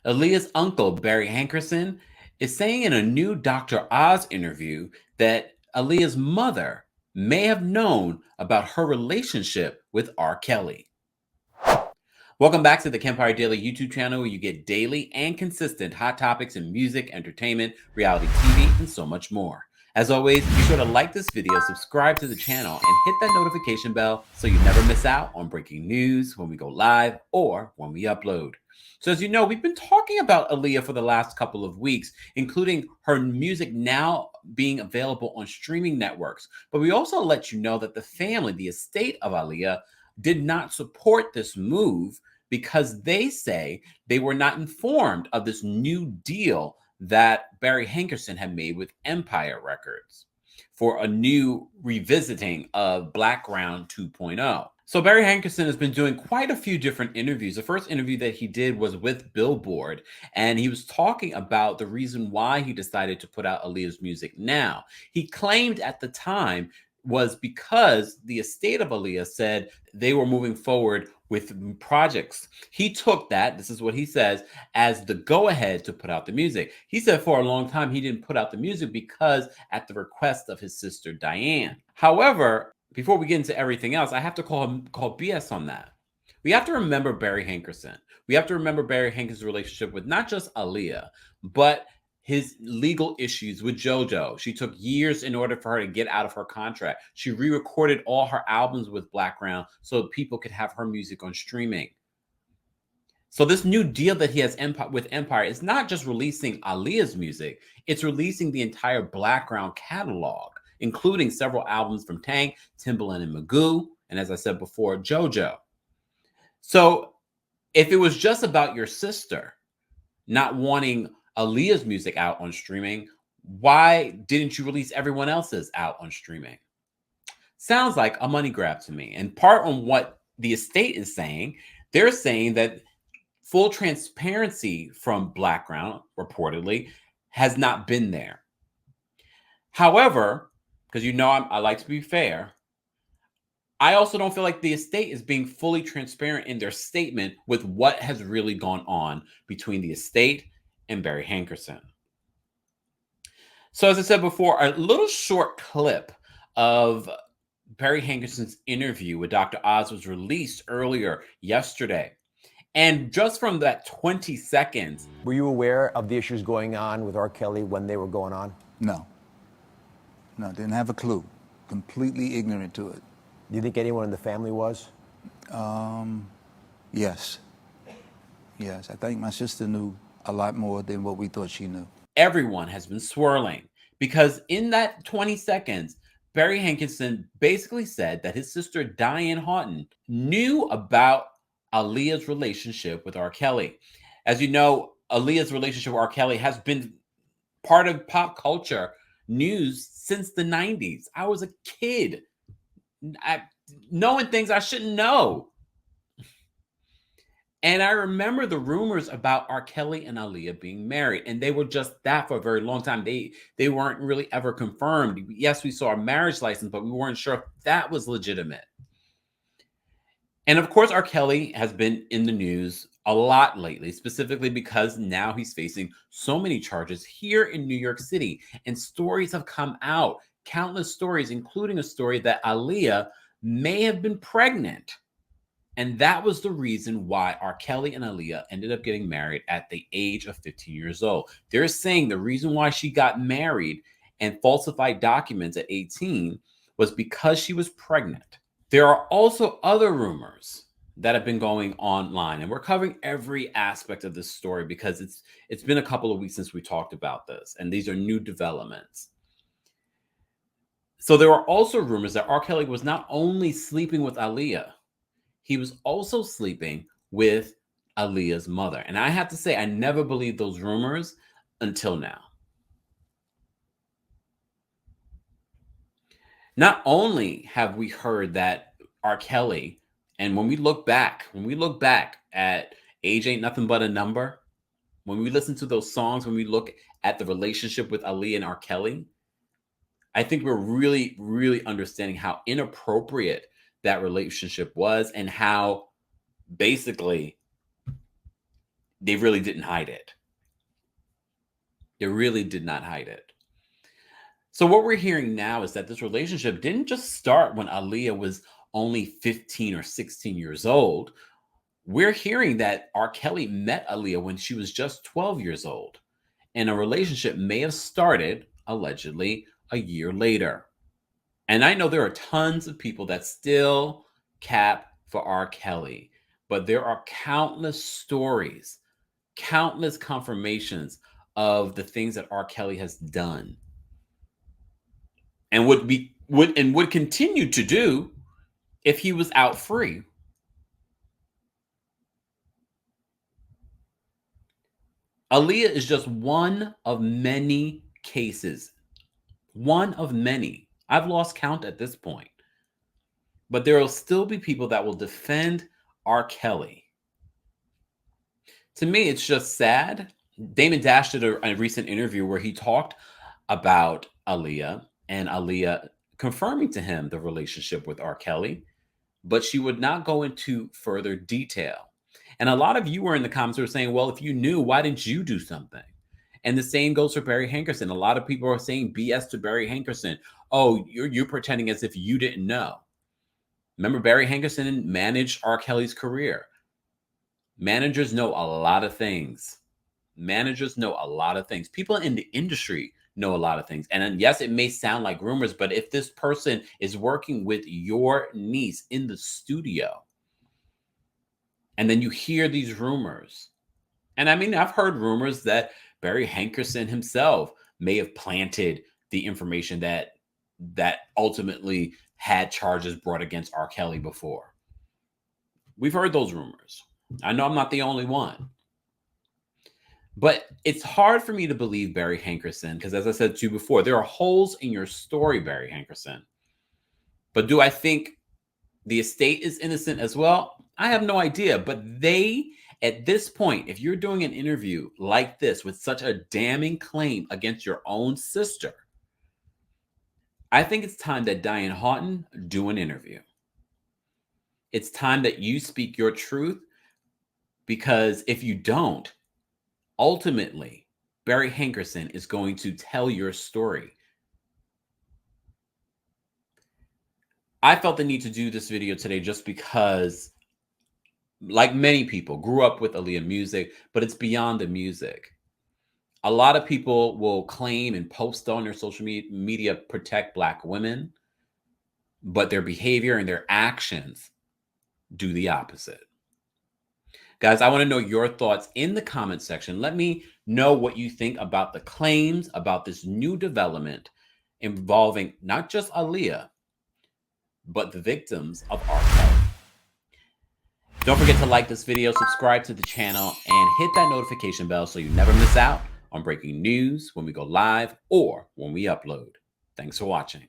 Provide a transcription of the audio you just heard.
Aaliyah's uncle, Barry Hankerson, is saying in a new Dr. Oz interview that Aaliyah's mother may have known about her relationship with R. Kelly. Welcome back to the Kempire Daily YouTube channel, where you get daily and consistent hot topics in music, entertainment, reality TV, and so much more. As always, be sure to like this video, subscribe to the channel, and hit that notification bell so you never miss out on breaking news when we go live or when we upload. So as you know, we've been talking about Aaliyah for the last couple of weeks, including her music now being available on streaming networks. But we also let you know that the family, the estate of Aaliyah, did not support this move because they say they were not informed of this new deal that Barry Hankerson had made with Empire Records for a new revisiting of Blackground 2.0. So Barry Hankerson has been doing quite a few different interviews. The first interview that he did was with Billboard, and he was talking about the reason why he decided to put out Aaliyah's music now. He claimed at the time was because the estate of Aaliyah said they were moving forward with projects. He took that, this is what he says, as the go-ahead to put out the music. He said for a long time he didn't put out the music because at the request of his sister Diane. However, before we get into everything else, I have to call BS on that. We have to remember Barry Hankerson. We have to remember Barry Hankerson's relationship with not just Aaliyah, but his legal issues with JoJo. She took years in order for her to get out of her contract. She re-recorded all her albums with Blackground so people could have her music on streaming. So this new deal that he has with Empire is not just releasing Aaliyah's music, it's releasing the entire Blackground catalog, including several albums from Tank, Timbaland, and Magoo, and as I said before, JoJo. So if it was just about your sister not wanting Aaliyah's music out on streaming, why didn't you release everyone else's out on streaming? Sounds like a money grab to me. And part on what the estate is saying, they're saying that full transparency from Blackground, reportedly, has not been there. However, because you know I like to be fair, I also don't feel like the estate is being fully transparent in their statement with what has really gone on between the estate and Barry Hankerson. So as I said before, a little short clip of Barry Hankerson's interview with Dr. Oz was released earlier yesterday. And just from that 20 seconds. Were you aware of the issues going on with R. Kelly when they were going on? No. No, didn't have a clue. Completely ignorant to it. Do you think anyone in the family was? Yes. Yes, I think my sister knew a lot more than what we thought she knew. Everyone has been swirling because in that 20 seconds, Barry Hankerson basically said that his sister Diane Houghton knew about Aaliyah's relationship with R. Kelly. As you know, Aaliyah's relationship with R. Kelly has been part of pop culture news since the 90s. I was a kid knowing things I shouldn't know. And I remember the rumors about R. Kelly and Aaliyah being married, and they were just that for a very long time. They weren't really ever confirmed. Yes, we saw a marriage license, but we weren't sure if that was legitimate. And of course, R. Kelly has been in the news a lot lately, specifically because now he's facing so many charges here in New York City. And stories have come out, countless stories, including a story that Aaliyah may have been pregnant. And that was the reason why R. Kelly and Aaliyah ended up getting married at the age of 15 years old. They're saying the reason why she got married and falsified documents at 18 was because she was pregnant. There are also other rumors that have been going online, and we're covering every aspect of this story because it's been a couple of weeks since we talked about this, and these are new developments. So there are also rumors that R. Kelly was not only sleeping with Aaliyah, he was also sleeping with Aaliyah's mother. And I have to say, I never believed those rumors until now. Not only have we heard that R. Kelly, and when we look back at Age Ain't Nothing But a Number, when we listen to those songs, when we look at the relationship with Aaliyah and R. Kelly, I think we're really, really understanding how inappropriate that relationship was and how basically they really didn't hide it. They really did not hide it. So what we're hearing now is that this relationship didn't just start when Aaliyah was only 15 or 16 years old. We're hearing that R. Kelly met Aaliyah when she was just 12 years old, and a relationship may have started, allegedly, a year later. And I know there are tons of people that still cap for R. Kelly, but there are countless stories, countless confirmations of the things that R. Kelly has done and would continue to do if he was out free. Aaliyah is just one of many cases. One of many. I've lost count at this point. But there will still be people that will defend R. Kelly. To me, it's just sad. Damon Dash did a recent interview where he talked about Aaliyah and Aaliyah confirming to him the relationship with R. Kelly, but she would not go into further detail. And a lot of you were in the comments who were saying, well, if you knew, why didn't you do something? And the same goes for Barry Hankerson. A lot of people are saying BS to Barry Hankerson. Oh, you're pretending as if you didn't know. Remember, Barry Hankerson managed R. Kelly's career. Managers know a lot of things. Managers know a lot of things. People in the industry know a lot of things. And then, yes, it may sound like rumors, but if this person is working with your niece in the studio, and then you hear these rumors, and I mean, I've heard rumors that Barry Hankerson himself may have planted the information that ultimately had charges brought against R. Kelly before. We've heard those rumors. I know I'm not the only one. But it's hard for me to believe Barry Hankerson, because as I said to you before, there are holes in your story, Barry Hankerson. But do I think the estate is innocent as well? I have no idea. But they, at this point, if you're doing an interview like this with such a damning claim against your own sister, I think it's time that Diane Houghton do an interview. It's time that you speak your truth, because if you don't, ultimately, Barry Hankerson is going to tell your story. I felt the need to do this video today just because, like many people, grew up with Aaliyah music, but it's beyond the music. A lot of people will claim and post on their social media protect Black women, but their behavior and their actions do the opposite. Guys, I want to know your thoughts in the comment section. Let me know what you think about the claims about this new development involving not just Aaliyah, but the victims of R. Kelly. Don't forget to like this video, subscribe to the channel, and hit that notification bell so you never miss out on breaking news when we go live or when we upload. Thanks for watching.